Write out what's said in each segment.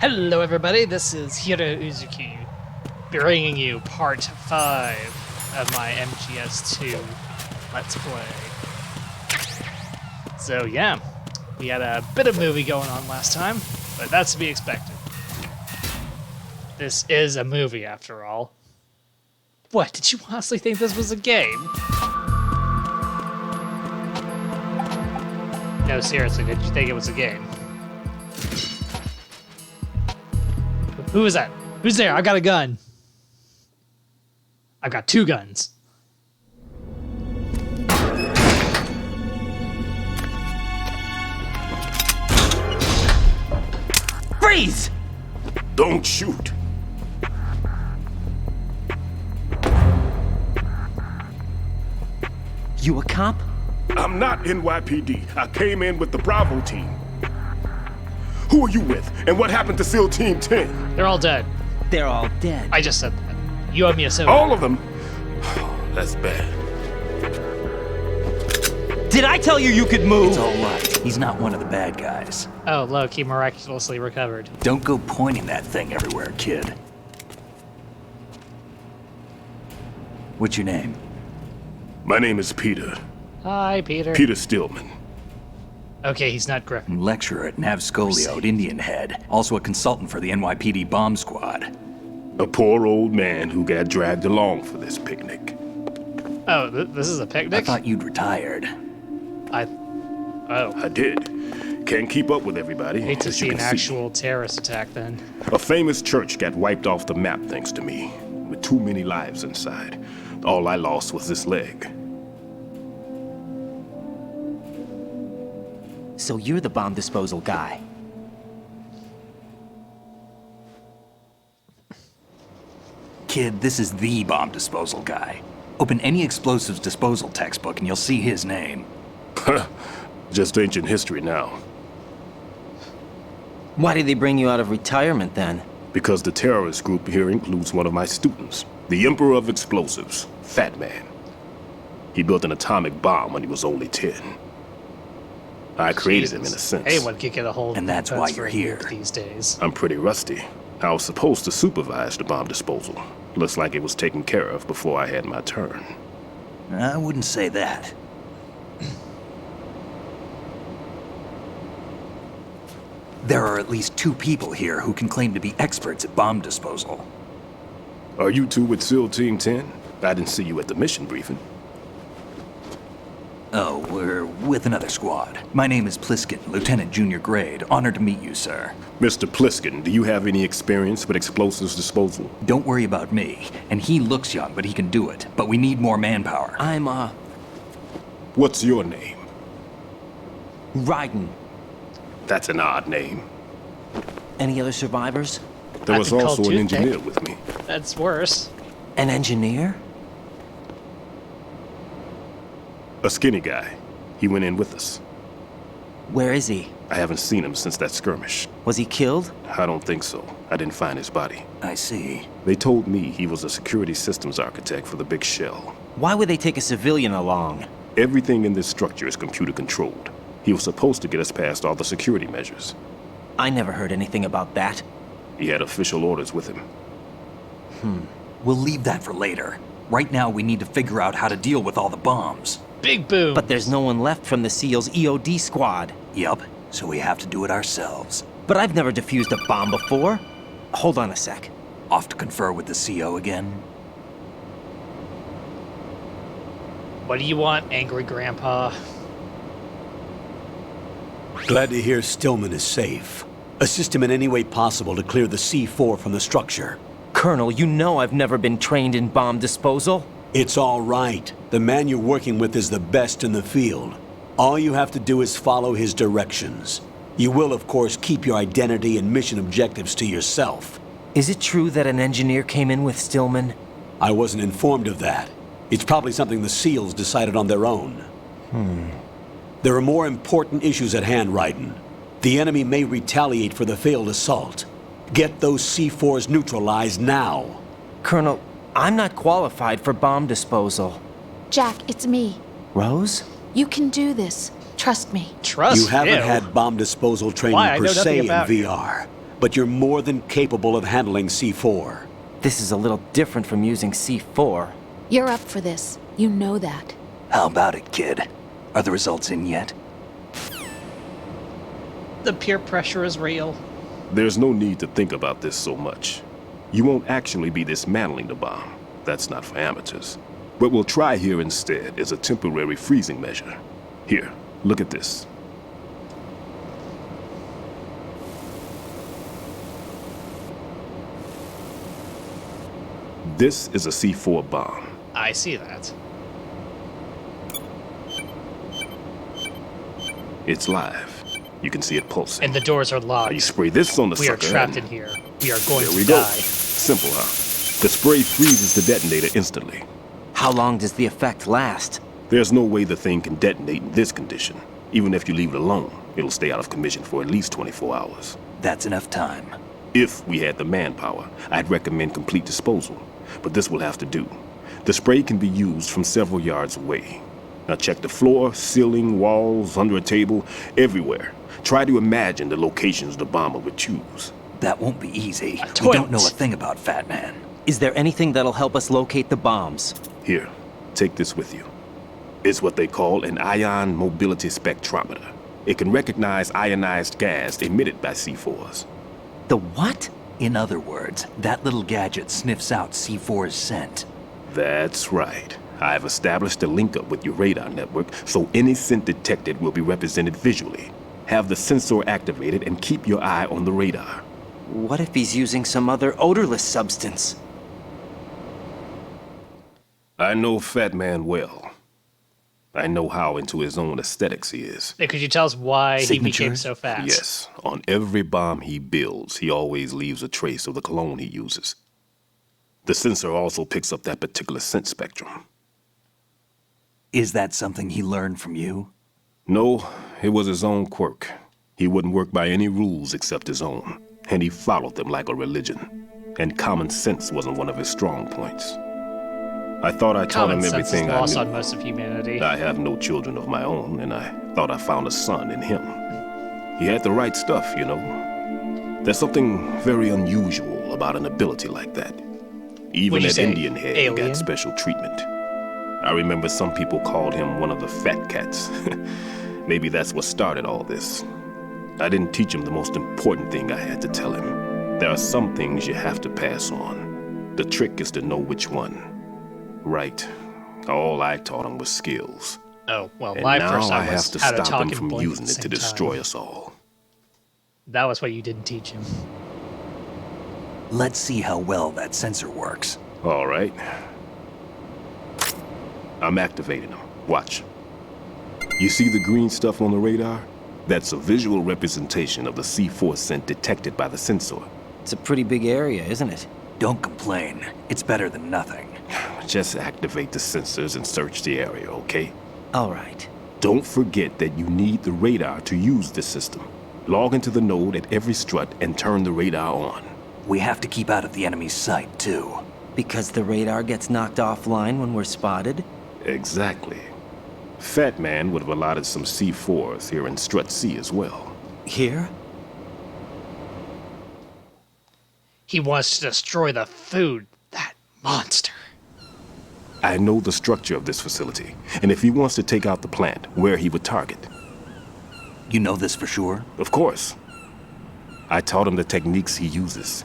Hello everybody, this is Hiro Uzuki, bringing you part 5 of my MGS2 Let's Play. So yeah, we had a bit of movie going on last time, but that's to be expected. This is a movie after all. What, did you honestly think this was a game? No, seriously, did you think it was a game? Who is that? Who's there? I got a gun. I've got 2 guns. Freeze! Don't shoot. You a cop? I'm not NYPD. I came in with the Bravo team. Who are you with? And what happened to SEAL Team 10? They're all dead. They're all dead. I just said that. You owe me a soda. All of them? That's bad. Did I tell you you could move? It's all right. He's not one of the bad guys. Oh, look, he miraculously recovered. Don't go pointing that thing everywhere, kid. What's your name? My name is Peter. Hi, Peter. Peter Stillman. Okay, he's not Griffin. Lecturer at Navscolio at Indian Head. Also a consultant for the NYPD bomb squad. A poor old man who got dragged along for this picnic. Oh, this is a I picnic? thought you'd retired. Oh. I did. Can't keep up with everybody. Hate to as you see an can actual terrorist attack then. A famous church got wiped off the map thanks to me, with too many lives inside. All I lost was this leg. So you're the bomb disposal guy. Kid, this is the bomb disposal guy. Open any explosives disposal textbook and you'll see his name. Just ancient history now. Why did they bring you out of retirement then? Because the terrorist group here includes one of my students, the Emperor of Explosives, Fat Man. He built an atomic bomb when he was only 10. I created him in a sense. Anyone could get a hold of And that's why you're here. these days. I'm pretty rusty. I was supposed to supervise the bomb disposal. Looks like it was taken care of before I had my turn. I wouldn't say that. There are at least 2 people here who can claim to be experts at bomb disposal. Are you two with SEAL Team 10? I didn't see you at the mission briefing. Oh, we're with another squad. My name is Pliskin, Lieutenant Junior Grade. Honored to meet you, sir. Mr. Pliskin, do you have any experience with explosives disposal? Don't worry about me. And he looks young, but he can do it. But we need more manpower. I'm, What's your name? Raiden. That's an odd name. Any other survivors? There I've was been also called an Toothpick. engineer with me. That's worse. An engineer? A skinny guy. He went in with us. Where is he? I haven't seen him since that skirmish. Was he killed? I don't think so. I didn't find his body. I see. They told me he was a security systems architect for the big shell. Why would they take a civilian along? Everything in this structure is computer controlled. He was supposed to get us past all the security measures. I never heard anything about that. He had official orders with him. We'll leave that for later. Right now, we need to figure out how to deal with all the bombs. Big boom. But there's no one left from the SEAL's EOD squad. Yup, so we have to do it ourselves. But I've never defused a bomb before. Hold on a sec. Off to confer with the CO again? What do you want, angry grandpa? Glad to hear Stillman is safe. Assist him in any way possible to clear the C4 from the structure. Colonel, you know I've never been trained in bomb disposal. It's all right. The man you're working with is the best in the field. All you have to do is follow his directions. You will, of course, keep your identity and mission objectives to yourself. Is it true that an engineer came in with Stillman? I wasn't informed of that. It's probably something the SEALs decided on their own. There are more important issues at hand, Raiden. The enemy may retaliate for the failed assault. Get those C4s neutralized now. Colonel, I'm not qualified for bomb disposal. Jack, it's me. Rose? You can do this. Trust me. Trust You haven't you. had bomb disposal training Why? I per know nothing se in about you. VR. but you're more than capable of handling C4. This is a little different from using C4. You're up for this. You know that. How about it, kid? Are the results in yet? The peer pressure is real. There's no need to think about this so much. You won't actually be dismantling the bomb. That's not for amateurs. What we'll try here instead is a temporary freezing measure. Here, look at this. This is a C4 bomb. I see that. It's live. You can see it pulsing. And the doors are You locked. spray this on the We are sucker trapped and in here. We are going there to we go. die. Simple, huh? The spray freezes the detonator instantly. How long does the effect last? There's no way the thing can detonate in this condition. Even if you leave it alone, it'll stay out of commission for at least 24 hours. That's enough time. If we had the manpower, I'd recommend complete disposal. But this will have to do. The spray can be used from several yards away. Now check the floor, ceiling, walls, under a table, everywhere. Try to imagine the locations the bomber would choose. That won't be easy. We toilet. don't know a thing about Fat Man. Is there anything that'll help us locate the bombs? Here, take this with you. It's what they call an ion mobility spectrometer. It can recognize ionized gas emitted by C4s. The what? In other words, that little gadget sniffs out C4's scent. That's right. I've established a link up with your radar network, so any scent detected will be represented visually. Have the sensor activated and keep your eye on the radar. What if he's using some other odorless substance? I know Fat Man well. I know how into his own aesthetics he is. Hey, could you tell us why he became Signatures? so fast? Yes, on every bomb he builds, he always leaves a trace of the cologne he uses. The sensor also picks up that particular scent spectrum. Is that something he learned from you? No, it was his own quirk. He wouldn't work by any rules except his own, and he followed them like a religion. And common sense wasn't one of his strong points. I thought I taught Common him sense is everything I lost knew. on most of humanity. I have no children of my own, and I thought I found a son in him. He had the right stuff, you know. There's something very unusual about an ability like that. Even Would you at say Indian Head alien? got special treatment. I remember some people called him one of the fat cats. Maybe that's what started all this. I didn't teach him the most important thing I had to tell him. There are some things you have to pass on. The trick is to know which one. Right. All I taught him was skills. Oh, well, And my now first I time have was to how to stop talk him and from blink using at the it to same destroy time. us all. That was what you didn't teach him. Let's see how well that sensor works. All right. I'm activating them. Watch. You see the green stuff on the radar? That's a visual representation of the C4 scent detected by the sensor. It's a pretty big area, isn't it? Don't complain. It's better than nothing. Just activate the sensors and search the area, okay? All right. Don't forget that you need the radar to use this system. Log into the node at every strut and turn the radar on. We have to keep out of the enemy's sight, too. Because the radar gets knocked offline when we're spotted? Exactly. Fat Man would have allotted some C4s here in Strut C as well. Here? He wants to destroy the food. That monster. I know the structure of this facility, and if he wants to take out the plant, where he would target. You know this for sure? Of course. I taught him the techniques he uses.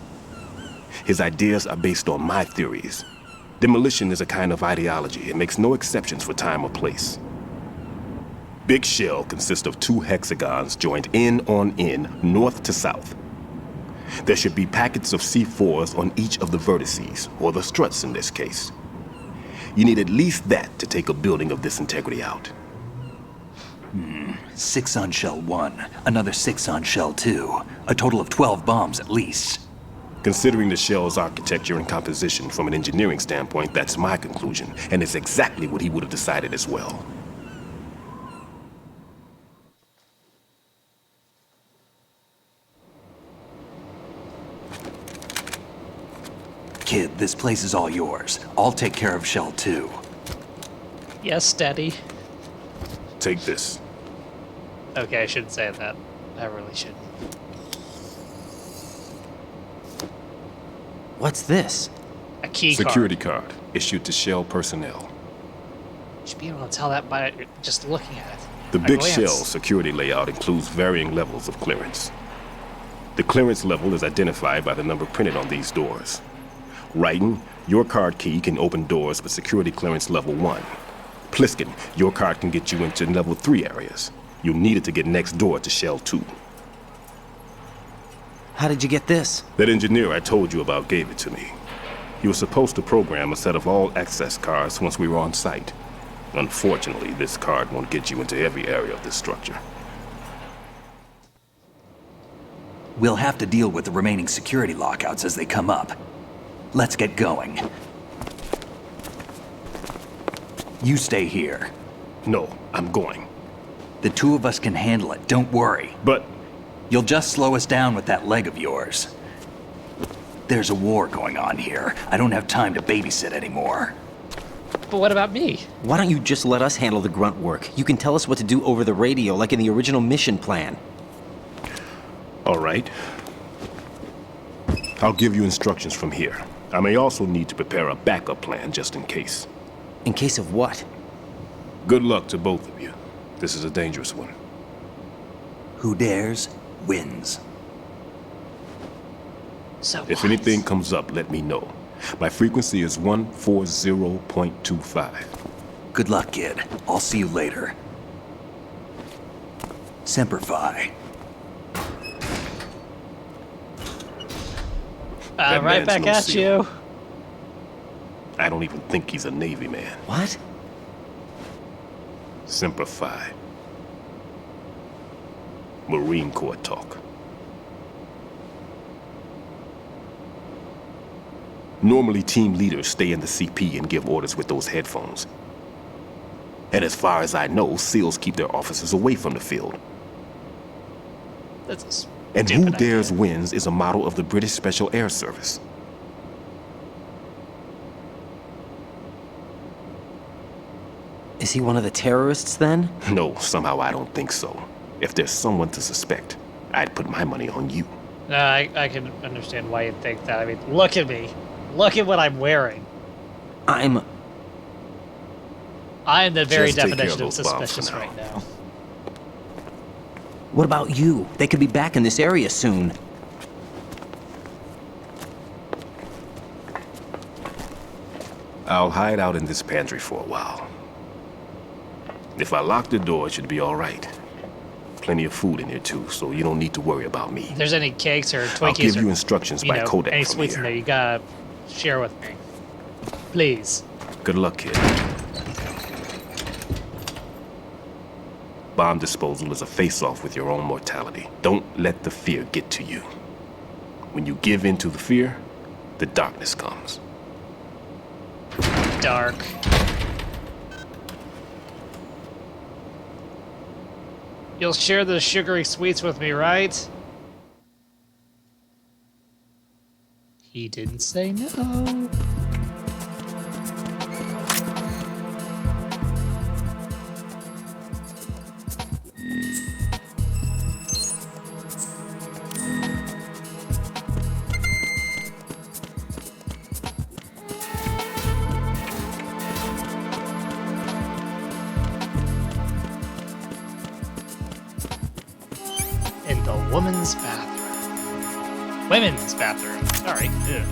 His ideas are based on my theories. Demolition is a kind of ideology. It makes no exceptions for time or place. Big Shell consists of 2 hexagons joined end on end, north to south. There should be packets of C4s on each of the vertices, or the struts in this case. You need at least that to take a building of this integrity out. 6 on shell 1, another 6 on shell 2. A total of 12 bombs at least. Considering the shell's architecture and composition from an engineering standpoint, that's my conclusion, and it's exactly what he would have decided as well. Kid, this place is all yours. I'll take care of shell 2. Yes, Daddy. Take this. Okay, I shouldn't say that. I really shouldn't. What's this? A key Security card. card issued to Shell personnel. You should be able to tell that by just looking at it. The A Big glance. Shell security layout includes varying levels of clearance. The clearance level is identified by the number printed on these doors. Raiden, your card key can open doors with security clearance level 1. Pliskin, your card can get you into level 3 areas. You'll need it to get next door to Shell 2. How did you get this? That engineer I told you about gave it to me. He was supposed to program a set of all access cards once we were on site. Unfortunately, this card won't get you into every area of this structure. We'll have to deal with the remaining security lockouts as they come up. Let's get going. You stay here. No, I'm going. The two of us can handle it, don't worry. But You'll just slow us down with that leg of yours. There's a war going on here. I don't have time to babysit anymore. But what about me? Why don't you just let us handle the grunt work? You can tell us what to do over the radio, like in the original mission plan. all right. I'll give you instructions from here. I may also need to prepare a backup plan just in case. In case of what? Good luck to both of you. This is a dangerous one. Who dares, wins. So If what? anything comes up, let me know. My frequency is 140.25. Good luck, kid. I'll see you later. Semper Fi. That Right man's back no at seal. you. I don't even think he's a Navy man. What? Semper Fi. Marine Corps talk. Normally, team leaders stay in the CP and give orders with those headphones. And as far as I know, SEALs keep their officers away from the field. That's a And Who stupid Dares idea. Wins is a model of the British Special Air Service. Is he one of the terrorists then? No, somehow I don't think so. If there's someone to suspect, I'd put my money on you. No, I can understand why you'd think that. I mean, look at me. Look at what I'm wearing. I am the very Just take care definition of of those bombs for suspicious now. right now. What about you? They could be back in this area soon. I'll hide out in this pantry for a while. If I lock the door, it should be all right. Plenty of food in here too, so you don't need to worry about me. If there's any cakes or Twinkies I'll give or you instructions you by know, Kodak any from sweets in here. there, you gotta share with me. Please. Good luck, kid. Bomb disposal is a face-off with your own mortality. Don't let the fear get to you. When you give in to the fear, the darkness comes. Dark. You'll share the sugary sweets with me, right? He didn't say no. In the women's bathroom. Women's bathroom. Sorry. Ugh.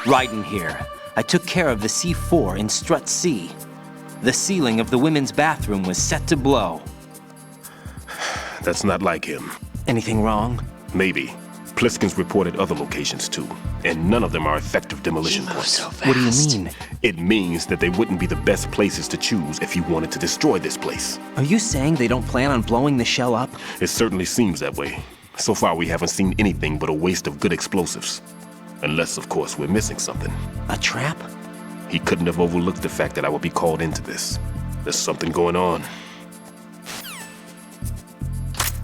Raiden here. I took care of the C4 in Strut C. The ceiling of the women's bathroom was set to blow. That's not like him. Anything wrong? Maybe. Pliskin's reported other locations too, and none of them are effective demolition Move points. so fast. What do you mean? It means that they wouldn't be the best places to choose if you wanted to destroy this place. Are you saying they don't plan on blowing the shell up? It certainly seems that way. So far, we haven't seen anything but a waste of good explosives. Unless, of course, we're missing something. A trap? He couldn't have overlooked the fact that I would be called into this. There's something going on.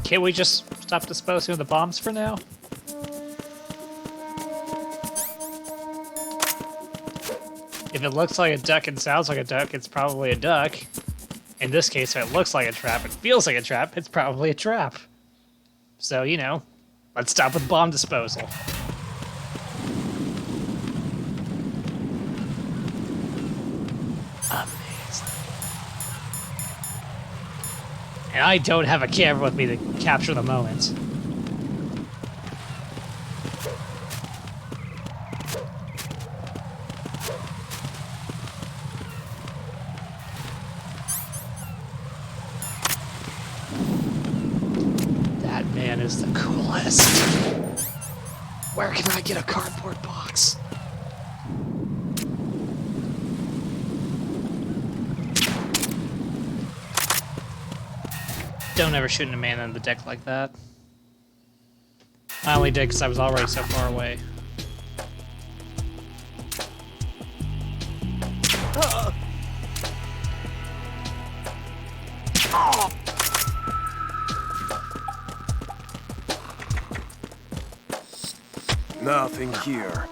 Can't we just stop disposing of the bombs for now? If it looks like a duck and sounds like a duck, it's probably a duck. In this case, if it looks like a trap, it feels like a trap, it's probably a trap. So, you know, let's stop with bomb disposal. Amazing. And I don't have a camera with me to capture the moment. That man is the coolest. Where can I get a cardboard box? Don't ever shoot a man on the deck like that. I only did because I was already so far away. Nothing here.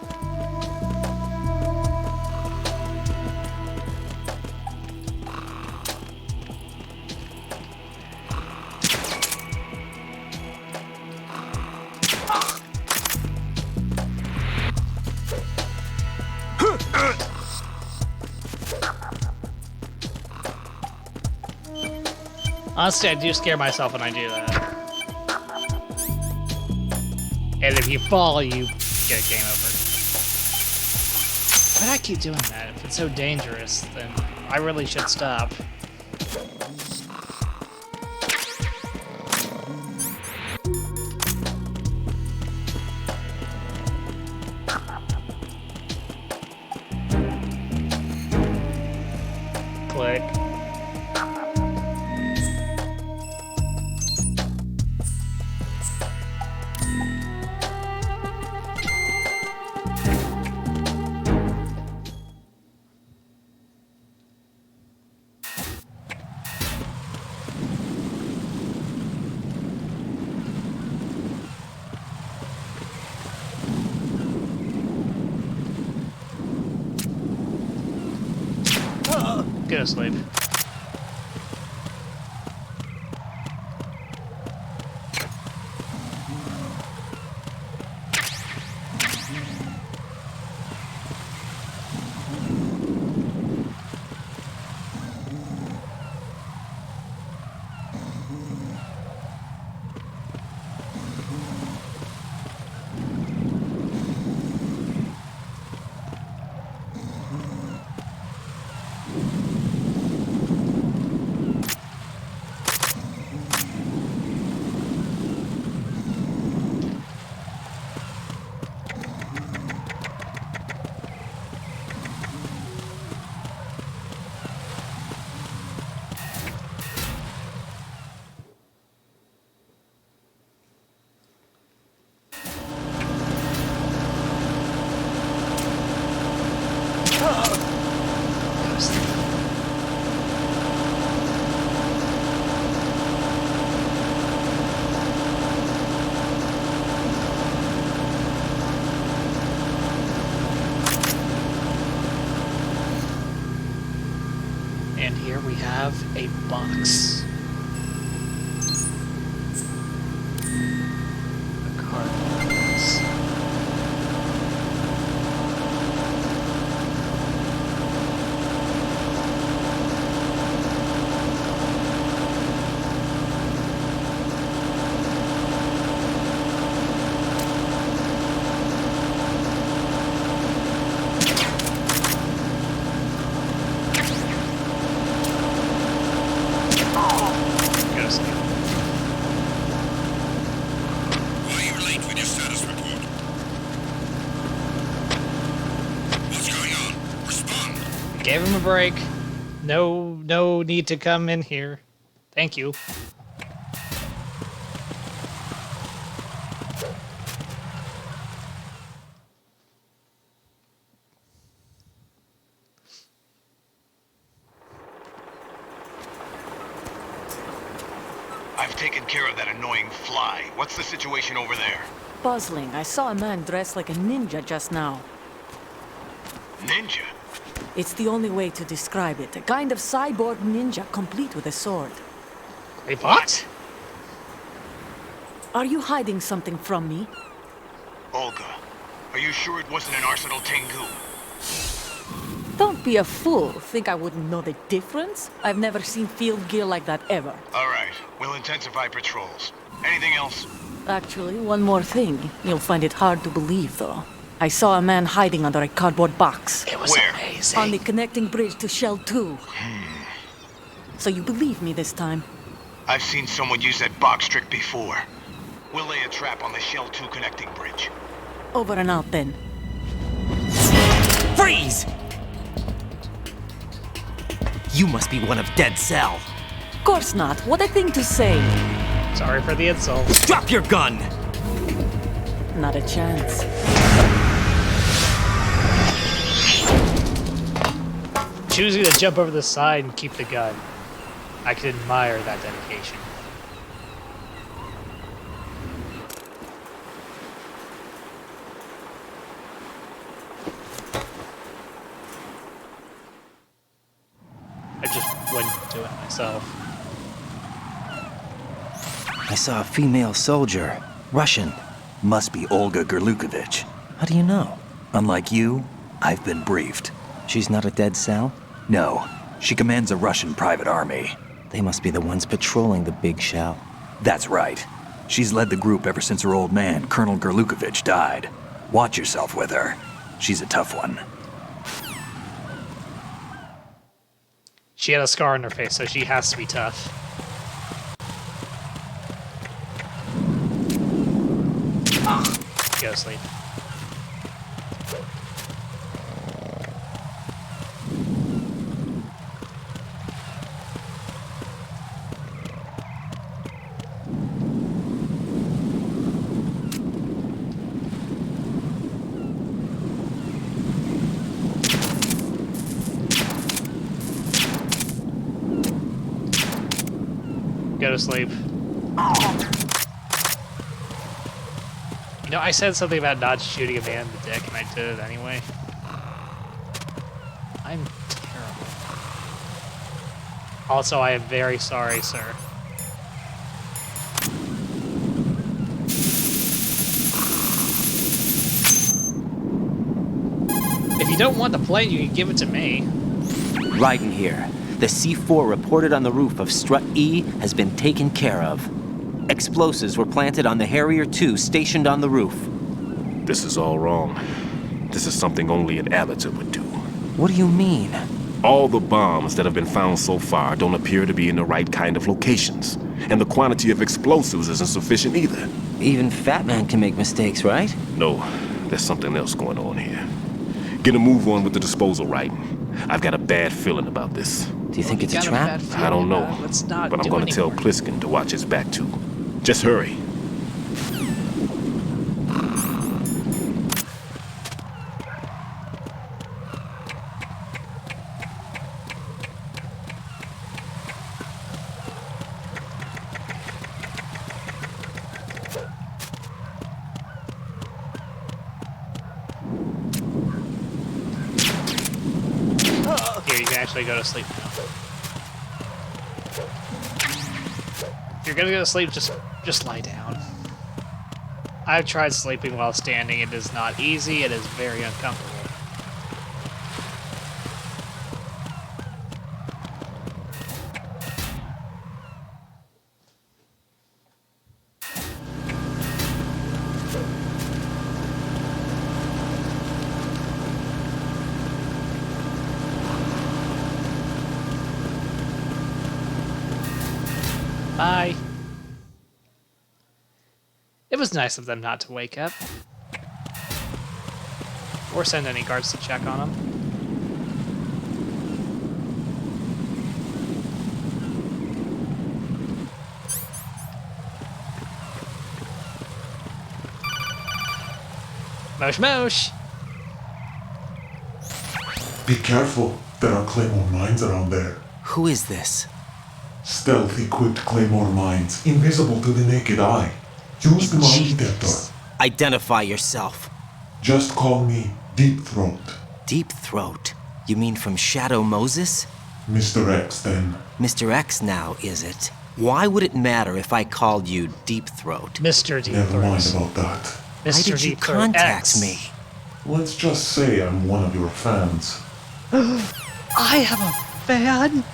Honestly, I do scare myself when I do that. And if you fall, you get a game over. Why do I keep doing that? If it's so dangerous, then I really should stop. Click. Go to sleep. And here we have a box. A card box. Go to sleep. Why are you late with your status report? What's going on? Respond! Gave him a break. No need to come in here. Thank you. I've taken care of that annoying fly. What's the situation over there? Puzzling. I saw a man dressed like a ninja just now. Ninja? It's the only way to describe it. A kind of cyborg ninja complete with a sword. Wait, what? Are you hiding something from me? Olga, are you sure it wasn't an Arsenal Tengu? Don't be a fool. Think I wouldn't know the difference? I've never seen field gear like that ever. All right, we'll intensify patrols. Anything else? Actually, one more thing. You'll find it hard to believe, though. I saw a man hiding under a cardboard box. It was Where? amazing. On the connecting bridge to Shell 2. So you believe me this time? I've seen someone use that box trick before. We'll lay a trap on the Shell 2 connecting bridge. Over and out then. Freeze! You must be one of Dead Cell. Of course not. What a thing to say. Sorry for the insult. Drop your gun! Not a chance. Choosing to jump over the side and keep the gun. I can admire that dedication. I just wouldn't do it myself. I saw a female soldier. Russian. Must be Olga Gerlukovich. How do you know? Unlike you, I've been briefed. She's not a Dead Cell? No, she commands a Russian private army. They must be the ones patrolling the big shell. That's right. She's led the group ever since her old man, Colonel Gerlukovich, died. Watch yourself with her. She's a tough one. She had a scar on her face, so she has to be tough. Go to sleep. Go to sleep. You know, I said something about not shooting a man in the dick, and I did it anyway. I'm terrible. Also, I am very sorry, sir. If you don't want the plane, you can give it to me. Raiden here. The C4 reported on the roof of Strut E has been taken care of. Explosives were planted on the Harrier 2 stationed on the roof. This is all wrong. This is something only an amateur would do. What do you mean? All the bombs that have been found so far don't appear to be in the right kind of locations. And the quantity of explosives isn't sufficient either. Even Fat Man can make mistakes, right? No, there's something else going on here. Get a move on with the disposal, Raiden. I've got a bad feeling about this. Do you think it's a Got trap? bad feeling I don't know, about it. Let's not but I'm do going to tell anymore. Pliskin to watch his back too. Just hurry. Here, you can actually go to sleep now. If you're gonna go to sleep, just lie down. I've tried sleeping while standing. It is not easy. It is very uncomfortable. Bye. It was nice of them not to wake up. Or send any guards to check on them. Mosh mosh! Be careful, there are Claymore mines around there. Who is this? Stealth-equipped Claymore mines, invisible to the naked eye. Use them on detector. Identify yourself. Just call me Deep Throat. Deep Throat. You mean from Shadow Moses? Mr. X, then. Mr. X now, is it? Why would it matter if I called you Deep Throat? Mr. Deep Never mind Throat. about that. Why Mr. did you Deep Throat contact X. me? Let's just say I'm one of your fans. I have a fan?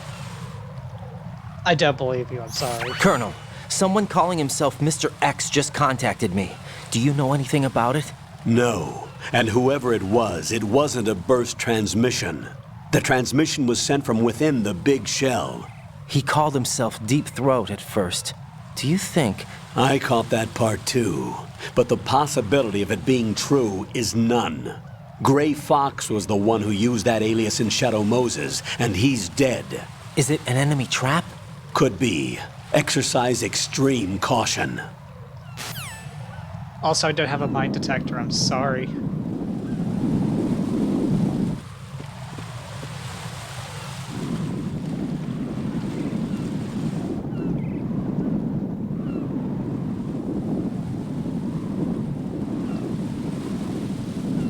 I don't believe you, I'm sorry. Colonel, someone calling himself Mr. X just contacted me. Do you know anything about it? No. And whoever it wasn't a burst transmission. The transmission was sent from within the big shell. He called himself Deep Throat at first. Do you think... I caught that part too. But the possibility of it being true is none. Gray Fox was the one who used that alias in Shadow Moses, and he's dead. Is it an enemy trap? Could be. Exercise extreme caution. Also, I don't have a mine detector, I'm sorry.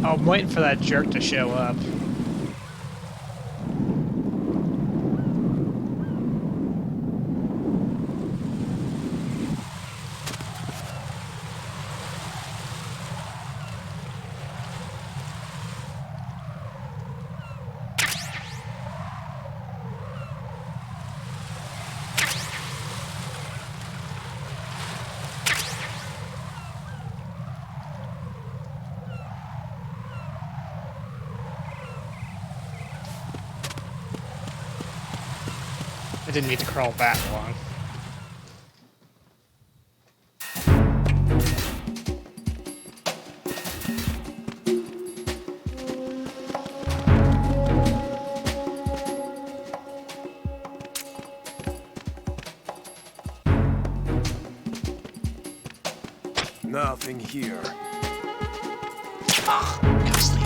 I'm waiting for that jerk to show up. I didn't need to crawl that long. Nothing here. Go sleep.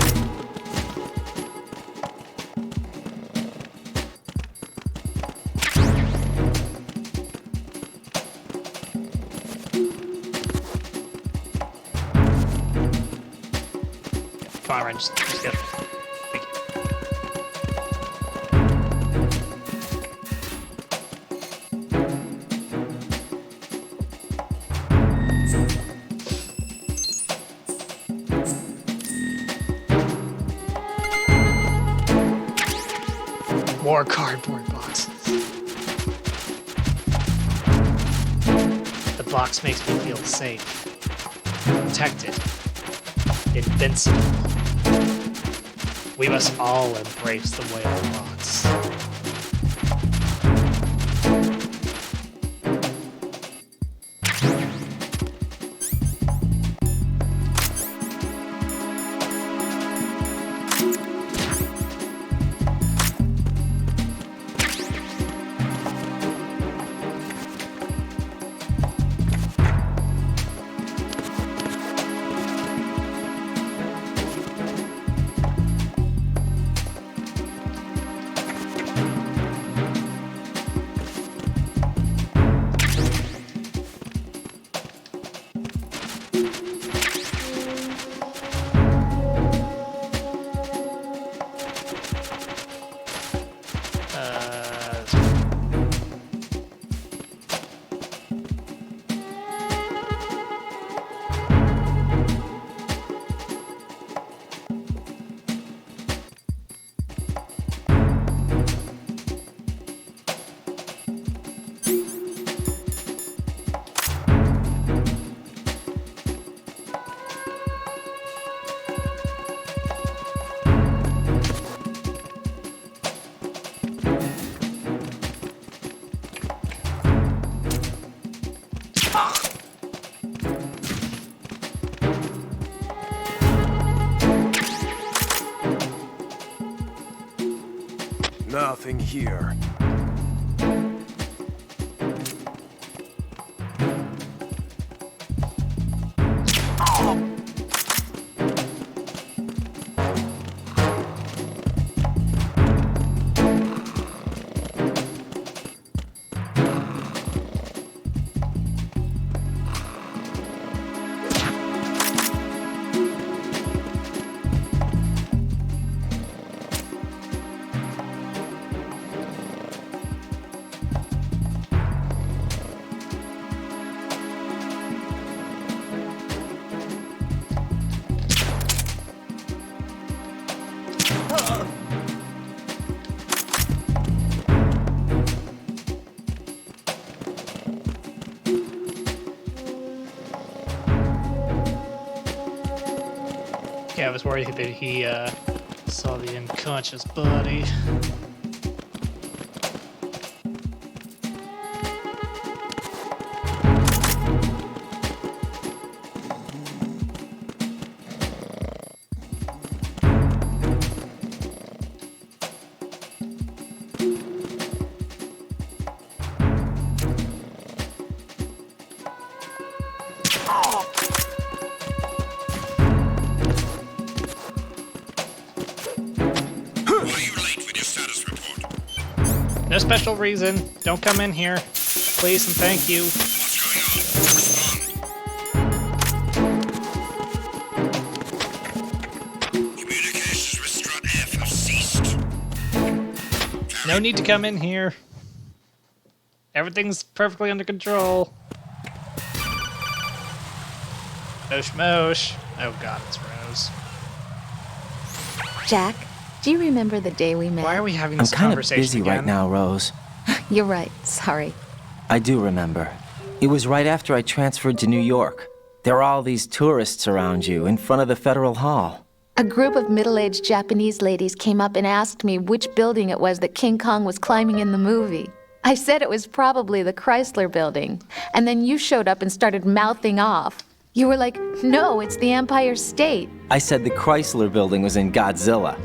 Fine, Ryan, just get it. Thank you. More cardboard boxes. The box makes me feel safe, protected, invincible. We must all embrace the way of box. Nothing here. I was worried that he saw the unconscious body. No special reason. Don't come in here. Please and thank you. Communications with Strut F have ceased. No need to come in here. Everything's perfectly under control. Mosh mosh. Oh god, it's Rose. Jack, do you remember the day we met? Why are we having I'm this kind of conversation busy again? right now, Rose. You're right. Sorry. I do remember. It was right after I transferred to New York. There were all these tourists around you in front of the Federal Hall. A group of middle-aged Japanese ladies came up and asked me which building it was that King Kong was climbing in the movie. I said it was probably the Chrysler Building. And then you showed up and started mouthing off. You were like, no, it's the Empire State. I said the Chrysler Building was in Godzilla.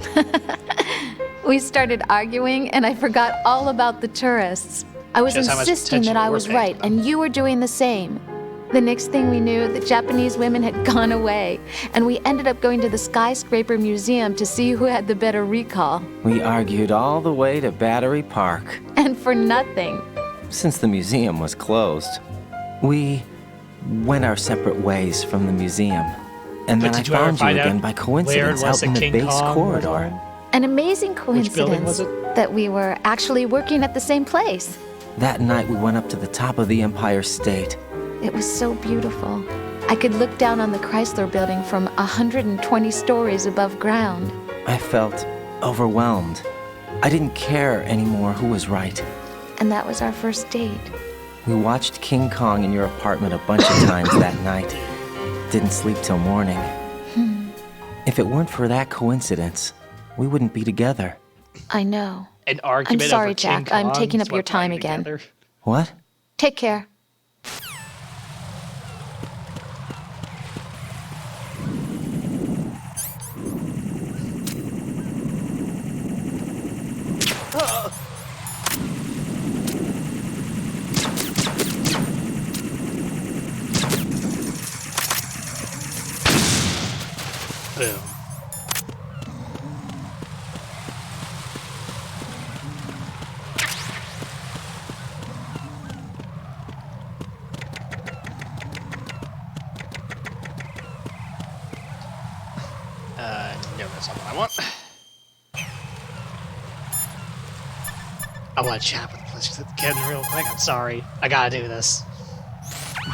We started arguing, and I forgot all about the tourists. I was Shows how much insisting that attention I you were was paying to right, them. and you were doing the same. The next thing we knew, the Japanese women had gone away, and we ended up going to the Skyscraper Museum to see who had the better recall. We argued all the way to Battery Park, And for nothing. since the museum was closed. We went our separate ways from the museum. And But then I did you ever found you find out again by where it coincidence was out in that the King base Kong was corridor. on? An amazing Which building coincidence was it? that we were actually working at the same place. That night we went up to the top of the Empire State. It was so beautiful. I could look down on the Chrysler Building from 120 stories above ground. I felt overwhelmed. I didn't care anymore who was right. And that was our first date. We watched King Kong in your apartment a bunch of times that night. Didn't sleep till morning. If it weren't for that coincidence, we wouldn't be together. I know. An argument I'm sorry, over King Jack. I'm Kong taking is up your what brought time you again. together. What? Take care. Boom. No, that's not what I want. I want to chat with the kid real quick. I'm sorry. I gotta do this.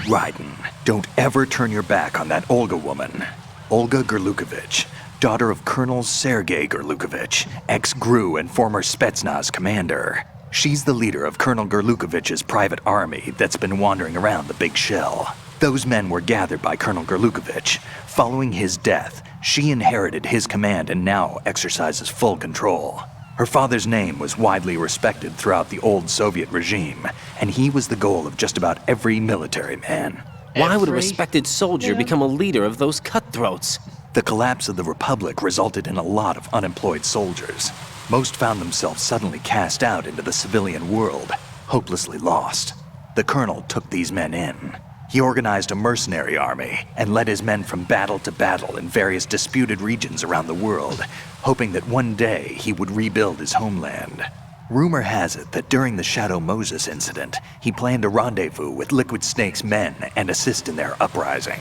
Raiden, don't ever turn your back on that Olga woman. Olga Gerlukovich, daughter of Colonel Sergei Gerlukovich, ex-GRU and former Spetsnaz commander. She's the leader of Colonel Gerlukovich's private army that's been wandering around the Big Shell. Those men were gathered by Colonel Gerlukovich. Following his death, she inherited his command and now exercises full control. Her father's name was widely respected throughout the old Soviet regime, and he was the goal of just about every military man. Why would a Every- respected soldier become a leader of those cutthroats? The collapse of the Republic resulted in a lot of unemployed soldiers. Most found themselves suddenly cast out into the civilian world, hopelessly lost. The colonel took these men in. He organized a mercenary army and led his men from battle to battle in various disputed regions around the world, hoping that one day he would rebuild his homeland. Rumor has it that during the Shadow Moses incident, he planned a rendezvous with Liquid Snake's men and assist in their uprising.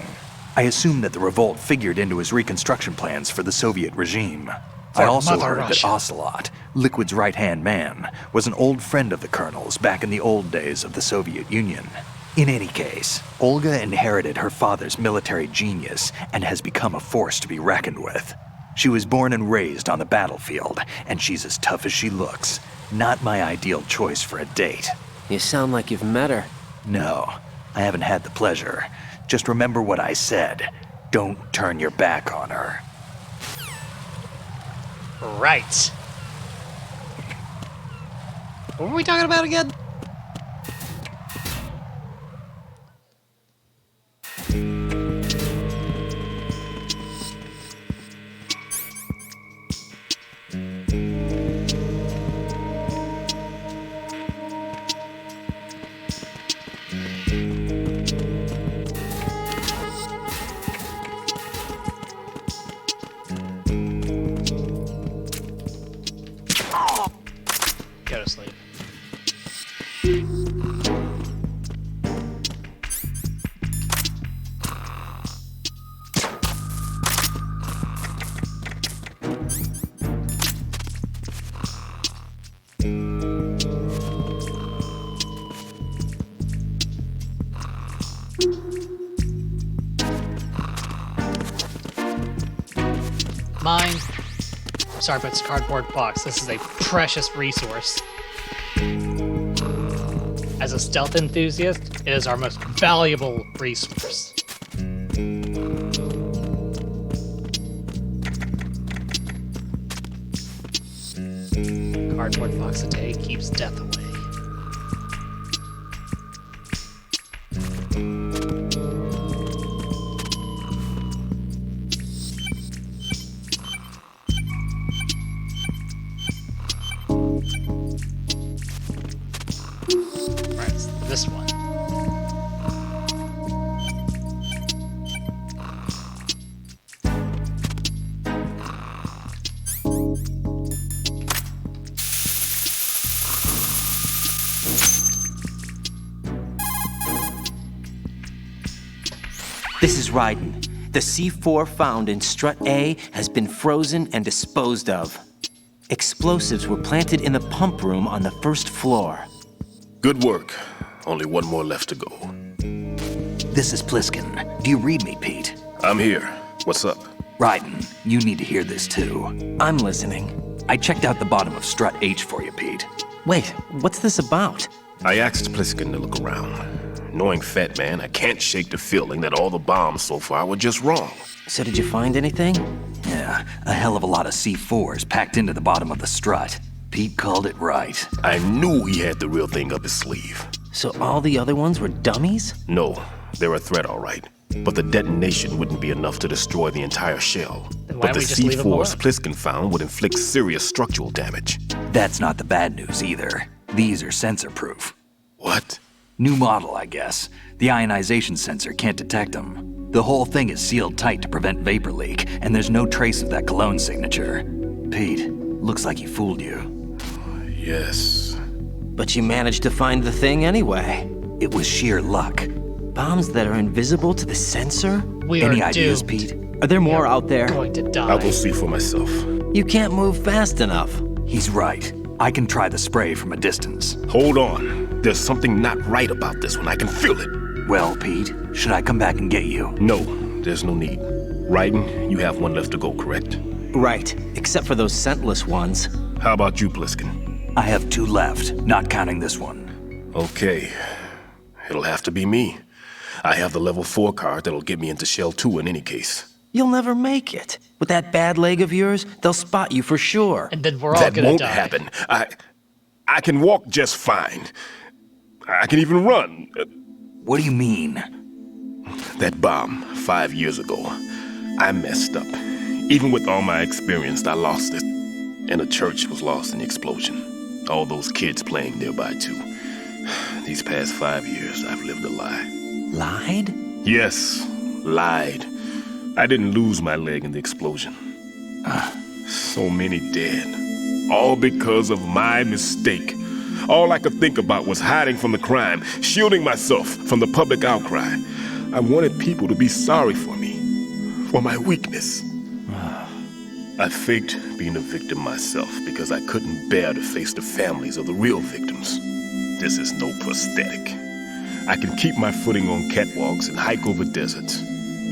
I assume that the revolt figured into his reconstruction plans for the Soviet regime. I also Mother heard that Russia. Ocelot, Liquid's right-hand man, was an old friend of the Colonel's back in the old days of the Soviet Union. In any case, Olga inherited her father's military genius and has become a force to be reckoned with. She was born and raised on the battlefield, and she's as tough as she looks. Not my ideal choice for a date. You sound like you've met her. No, I haven't had the pleasure. Just remember what I said. Don't turn your back on her. Right. What were we talking about again? Go to sleep. Mine. Sorry, but it's a cardboard box. This is a precious resource. As a stealth enthusiast, it is our most valuable resource. Cardboard box a day keeps death away. Right, it's this one. This is Raiden. The C4 found in Strut A has been frozen and disposed of. Explosives were planted in the pump room on the first floor. Good work. Only one more left to go. This is Pliskin. Do you read me, Pete? I'm here. What's up? Raiden, you need to hear this too. I'm listening. I checked out the bottom of Strut H for you, Pete. Wait, what's this about? I asked Pliskin to look around. Knowing Fat Man, I can't shake the feeling that all the bombs so far were just wrong. So did you find anything? Yeah, a hell of a lot of C4s packed into the bottom of the strut. Pete called it right. I knew he had the real thing up his sleeve. So all the other ones were dummies? No, they're a threat, all right. But the detonation wouldn't be enough to destroy the entire shell. Then why But the don't we just leave them alone? C4s Pliskin found would inflict serious structural damage. That's not the bad news either. These are sensor-proof. What? New model, I guess. The ionization sensor can't detect them. The whole thing is sealed tight to prevent vapor leak, and there's no trace of that cologne signature. Pete, looks like he fooled you. Yes. But you managed to find the thing anyway. It was sheer luck. Bombs that are invisible to the sensor? We Any are ideas, doomed. Pete? Are there more out there? Going to die. I'll go see for myself. You can't move fast enough. He's right. I can try the spray from a distance. Hold on. There's something not right about this one. I can feel it. Well, Pete, should I come back and get you? No, there's no need. Raiden, you have one left to go, correct? Right, except for those scentless ones. How about you, Pliskin? I have 2 left, not counting this one. Okay. It'll have to be me. I have the level 4 card that'll get me into Shell 2 in any case. You'll never make it. With that bad leg of yours, they'll spot you for sure. And then we're all That gonna won't die. happen. I can walk just fine. I can even run. What do you mean? That bomb 5 years ago, I messed up. Even with all my experience, I lost it. And the church was lost in the explosion. All those kids playing nearby too. These past 5 years, I've lived a lie. Lied? Yes, lied. I didn't lose my leg in the explosion. So many dead. All because of my mistake. All I could think about was hiding from the crime, shielding myself from the public outcry. I wanted people to be sorry for me, for my weakness. I faked being a victim myself because I couldn't bear to face the families of the real victims. This is no prosthetic. I can keep my footing on catwalks and hike over deserts.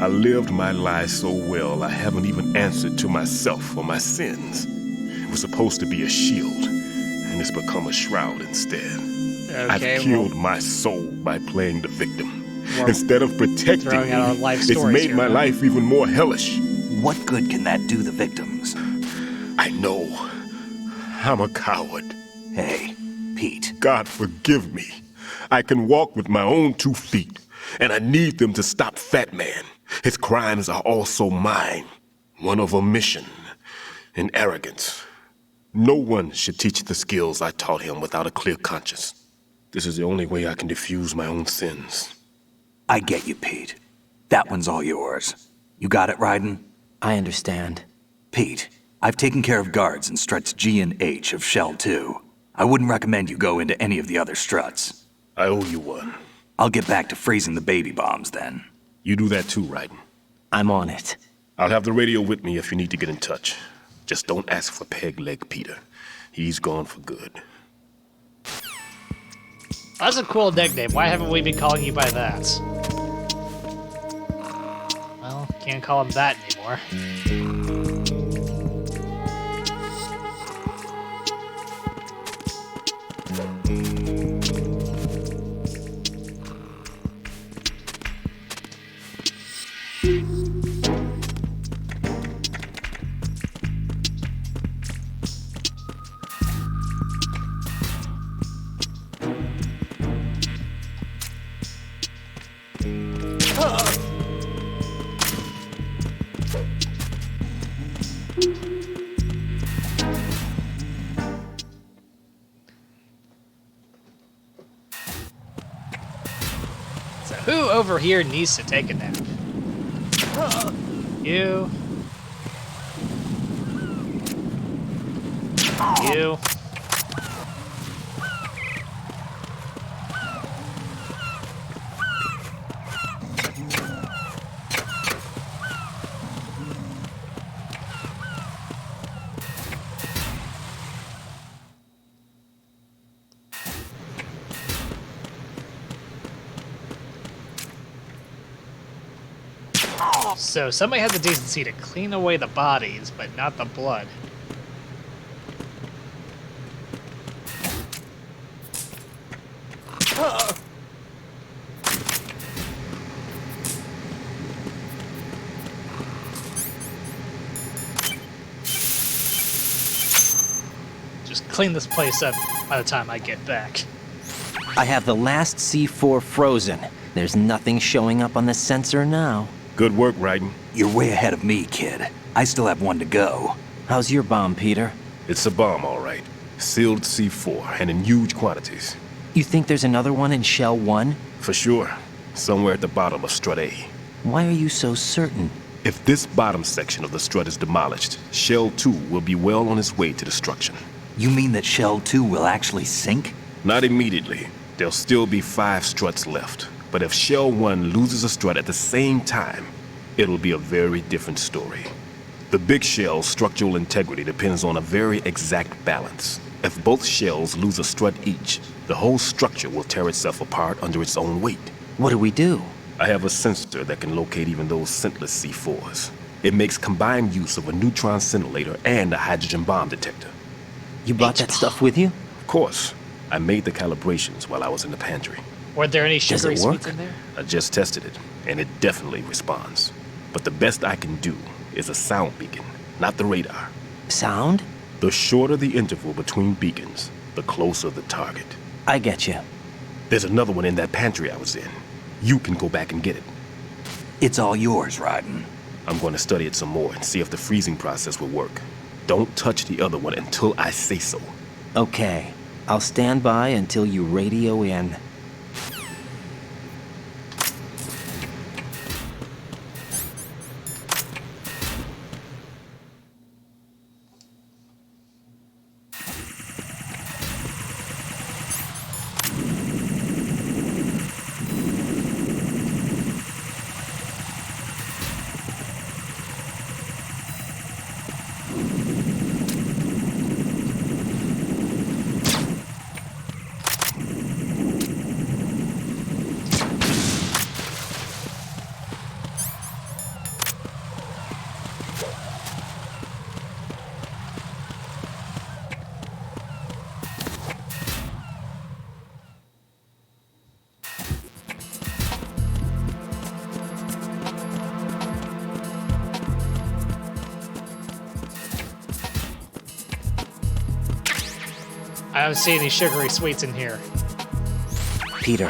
I lived my life so well I haven't even answered to myself for my sins. It was supposed to be a shield, and it's become a shroud instead. I've killed my soul by playing the victim. Instead of protecting throwing out our me, life it's stories made here, my huh? life even more hellish. What good can that do the victims? I I know. I'm a coward. Hey, Pete. God forgive me. I can walk with my own 2 feet, and I need them to stop Fat Man. His crimes are also mine. One of omission and arrogance. No one should teach the skills I taught him without a clear conscience. This is the only way I can diffuse my own sins. I get you, Pete. That one's all yours. You got it, Raiden? I understand. Pete, I've taken care of guards in struts G and H of Shell 2. I wouldn't recommend you go into any of the other struts. I owe you one. I'll get back to freezing the baby bombs then. You do that too, Raiden. I'm on it. I'll have the radio with me if you need to get in touch. Just don't ask for Peg Leg Peter. He's gone for good. That's a cool nickname. Why haven't we been calling you by that? Well, can't call him that anymore. So who over here needs to take a nap? You. You. So somebody had the decency to clean away the bodies, but not the blood. Just clean this place up by the time I get back. I have the last C4 frozen. There's nothing showing up on the sensor now. Good work, Raiden. You're way ahead of me, kid. I still have one to go. How's your bomb, Peter? It's a bomb, all right. Sealed C4, and in huge quantities. You think there's another one in Shell 1? For sure. Somewhere at the bottom of Strut A. Why are you so certain? If this bottom section of the strut is demolished, Shell 2 will be well on its way to destruction. You mean that Shell 2 will actually sink? Not immediately. There'll still be 5 struts left. But if Shell 1 loses a strut at the same time, it'll be a very different story. The big shell's structural integrity depends on a very exact balance. If both shells lose a strut each, the whole structure will tear itself apart under its own weight. What do we do? I have a sensor that can locate even those scentless C4s. It makes combined use of a neutron scintillator and a hydrogen bomb detector. You brought that stuff with you? Of course. I made the calibrations while I was in the pantry. Were there any Does sugary it work? sweets in there? I just tested it, and it definitely responds. But the best I can do is a sound beacon, not the radar. Sound? The shorter the interval between beacons, the closer the target. I get you. There's another one in that pantry I was in. You can go back and get it. It's all yours, Raiden. I'm going to study it some more and see if the freezing process will work. Don't touch the other one until I say so. Okay. I'll stand by until you radio in. don't see any sugary sweets in here. Peter,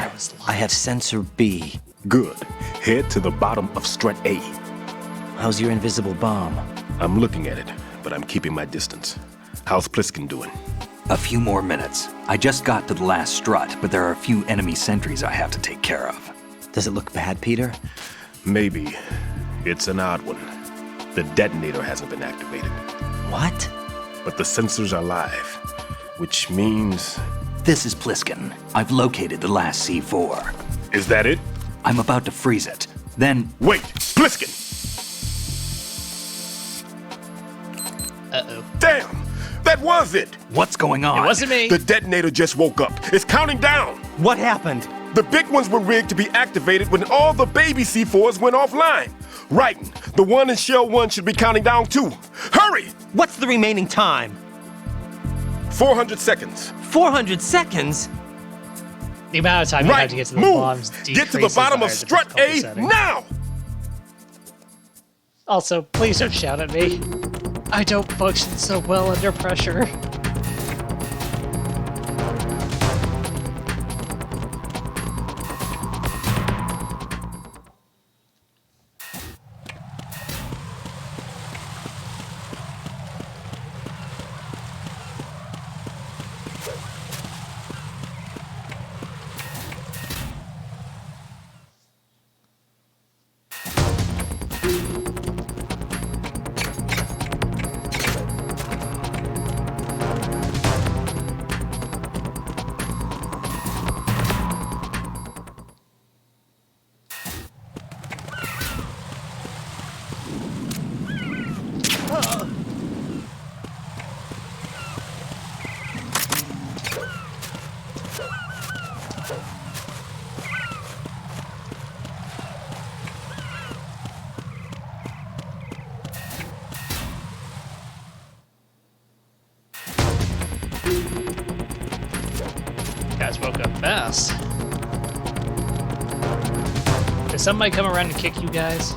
I have sensor B. Good. Head to the bottom of strut A. How's your invisible bomb? I'm looking at it, but I'm keeping my distance. How's Pliskin doing? A few more minutes. I just got to the last strut, but there are a few enemy sentries I have to take care of. Does it look bad, Peter? Maybe. It's an odd one. The detonator hasn't been activated, What? but the sensors are live, which means... This is Pliskin. I've located the last C4. Is that it? I'm about to freeze it. Then, Wait! Pliskin! Uh-oh. Damn! That was it! what's going on? It wasn't me. The detonator just woke up. It's counting down! What happened? The big ones were rigged to be activated when all the baby C4s went offline. Right. The one in Shell 1 should be counting down too. Hurry! What's the remaining time? 400 seconds. 400 seconds? The amount of time you Right. have to get to the Move. bombs Get to the bottom of strut A now! Also, please don't shout at me. I don't function so well under pressure. Guys woke up fast. Did somebody come around and kick you guys?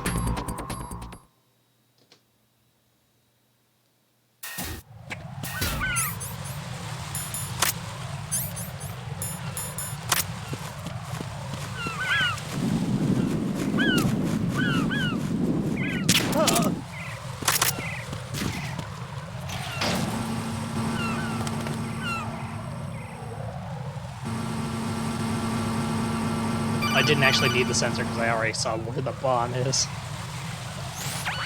I didn't actually need the sensor because I already saw where the bomb is.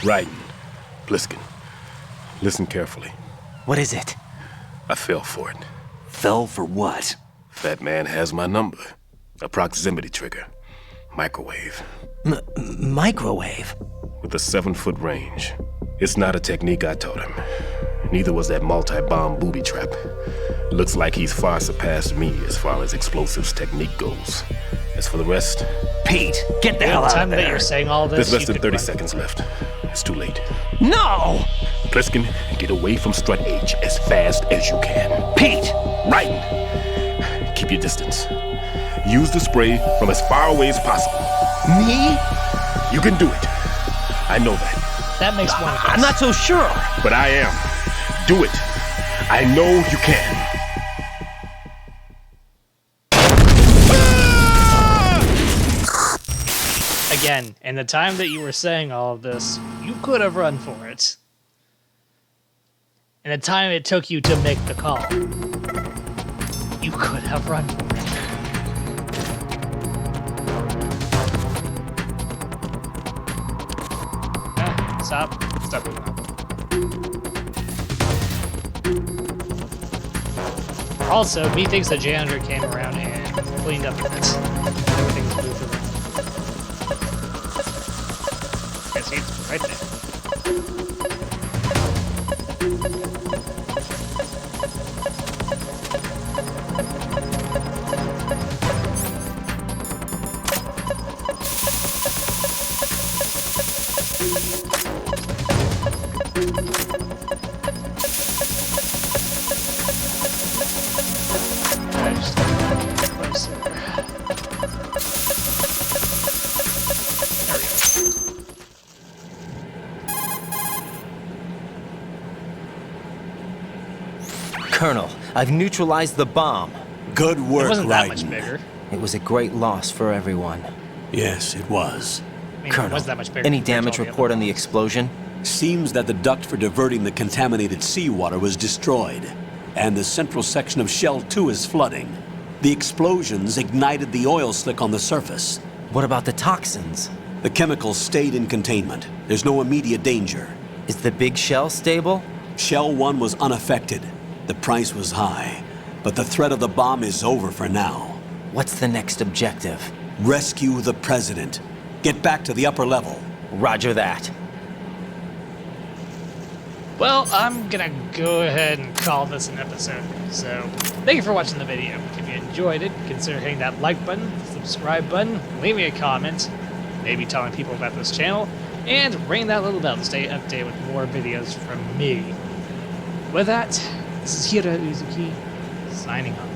Right. Pliskin. Listen carefully. What is it? I fell for it. Fell for what? Fat Man has my number. A proximity trigger. Microwave. Microwave? With a 7-foot range. It's not a technique I taught him. Neither was that multi-bomb booby trap. Looks like he's far surpassed me as far as explosives technique goes. As for the rest, Pete, get the hell The out time of that you're there. saying all this, there's less you than could 30 run. seconds left. It's too late. No! Pliskin, get away from strut H as fast as you can. Pete! Right! Keep your distance. Use the spray from as far away as possible. Me? You can do it. I know that. That makes one of us. I'm not so sure. But I am. Do it. I know you can. Again, in the time that you were saying all of this, you could have run for it. In the time it took you to make the call, you could have run for it. Stop moving up. Also, methinks the janitor came around and cleaned up a bit. Everything's moved around. I see it's right there. I just get closer. There we go. I've neutralized the bomb. Good It work, wasn't that much Raiden. bigger. It was a great loss for everyone. Yes, it was. I mean, it Colonel, wasn't that much bigger. any compared to damage all the report other on the ones. explosion? Seems that the duct for diverting the contaminated seawater was destroyed, and the central section of Shell 2 is flooding. The explosions ignited the oil slick on the surface. What about the toxins? The chemicals stayed in containment. There's no immediate danger. Is the big shell stable? Shell 1 was unaffected. The price was high, but the threat of the bomb is over for now. What's the next objective? Rescue the President. Get back to the upper level. Roger that. Well, I'm gonna go ahead and call this an episode. So, thank you for watching the video. If you enjoyed it, consider hitting that like button, subscribe button, leave me a comment, maybe telling people about this channel, and ring that little bell to stay updated with more videos from me. With that, this is Hiro Uzuki, signing off.